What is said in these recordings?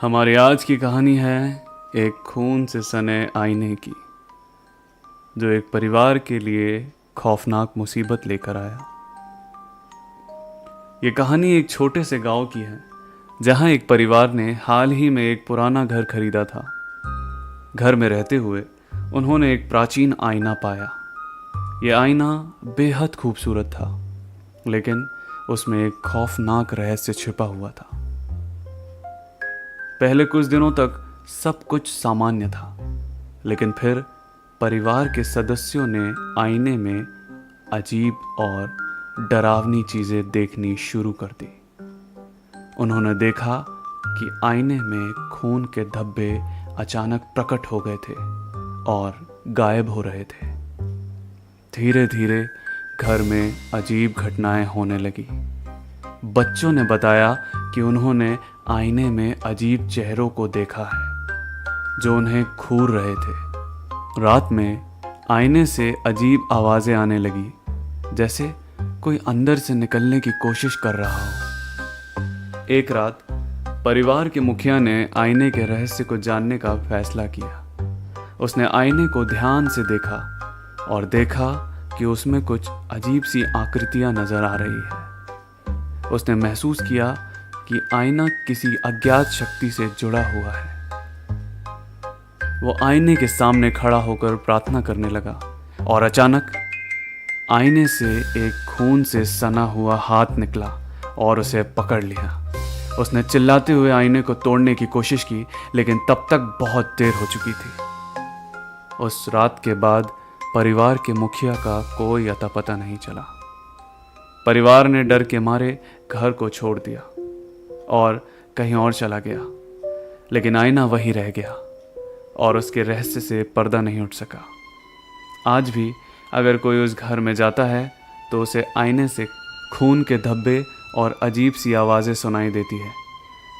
हमारी आज की कहानी है एक खून से सने आईने की, जो एक परिवार के लिए खौफनाक मुसीबत लेकर आया। ये कहानी एक छोटे से गांव की है, जहां एक परिवार ने हाल ही में एक पुराना घर खरीदा था। घर में रहते हुए उन्होंने एक प्राचीन आईना पाया। यह आईना बेहद खूबसूरत था, लेकिन उसमें एक खौफनाक रहस्य छिपा हुआ था। पहले कुछ दिनों तक सब कुछ सामान्य था, लेकिन फिर परिवार के सदस्यों ने आईने में अजीब और डरावनी चीजें देखनी शुरू कर दी। उन्होंने देखा कि आईने में खून के धब्बे अचानक प्रकट हो गए थे और गायब हो रहे थे। धीरे धीरे घर में अजीब घटनाएं होने लगी। बच्चों ने बताया कि उन्होंने आईने में अजीब चेहरों को देखा है जो उन्हें घूर रहे थे। रात में आईने से अजीब आवाजें आने लगी, जैसे कोई अंदर से निकलने की कोशिश कर रहा हो। एक रात परिवार के मुखिया ने आईने के रहस्य को जानने का फैसला किया। उसने आईने को ध्यान से देखा और देखा कि उसमें कुछ अजीब सी आकृतियां नजर आ रही है। उसने महसूस किया कि आईना किसी अज्ञात शक्ति से जुड़ा हुआ है। वो आईने के सामने खड़ा होकर प्रार्थना करने लगा और अचानक आईने से एक खून से सना हुआ हाथ निकला और उसे पकड़ लिया। उसने चिल्लाते हुए आईने को तोड़ने की कोशिश की, लेकिन तब तक बहुत देर हो चुकी थी। उस रात के बाद परिवार के मुखिया का कोई अता पता नहीं चला। परिवार ने डर के मारे घर को छोड़ दिया और कहीं और चला गया, लेकिन आईना वहीं रह गया और उसके रहस्य से पर्दा नहीं उठ सका। आज भी अगर कोई उस घर में जाता है तो उसे आईने से खून के धब्बे और अजीब सी आवाज़ें सुनाई देती है।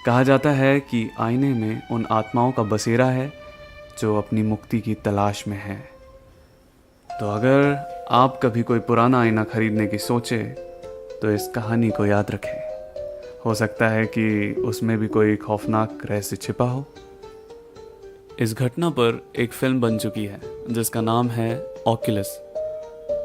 कहा जाता है कि आईने में उन आत्माओं का बसेरा है जो अपनी मुक्ति की तलाश में है। तो अगर आप कभी कोई पुराना आईना खरीदने की सोचे तो इस कहानी को याद रखें। हो सकता है कि उसमें भी कोई खौफनाक रहस्य छिपा हो। इस घटना पर एक फिल्म बन चुकी है जिसका नाम है ऑक्यूलस।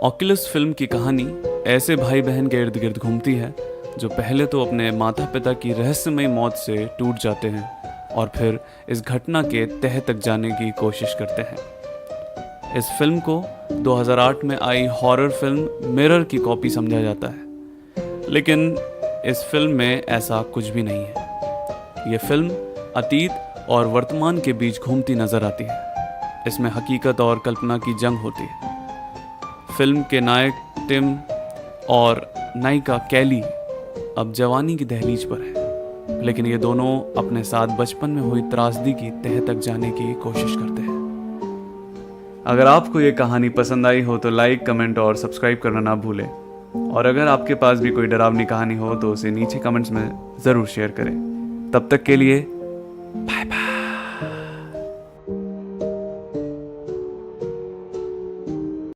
ऑक्यूलस फिल्म की कहानी ऐसे भाई बहन के इर्द गिर्द घूमती है जो पहले तो अपने माता पिता की रहस्यमयी मौत से टूट जाते हैं और फिर इस घटना के तह तक जाने की कोशिश करते हैं। इस फिल्म को 2008 में आई हॉरर फिल्म मिरर की कॉपी समझा जाता है, लेकिन इस फिल्म में ऐसा कुछ भी नहीं है। यह फिल्म अतीत और वर्तमान के बीच घूमती नजर आती है। इसमें हकीकत और कल्पना की जंग होती है। फिल्म के नायक टिम और नायिका कैली अब जवानी की दहलीज पर है, लेकिन ये दोनों अपने साथ बचपन में हुई त्रासदी की तह तक जाने की कोशिश करते हैं। अगर आपको ये कहानी पसंद आई हो तो लाइक, कमेंट और सब्सक्राइब करना ना भूलें। और अगर आपके पास भी कोई डरावनी कहानी हो तो उसे नीचे कमेंट्स में ज़रूर शेयर करें। तब तक के लिए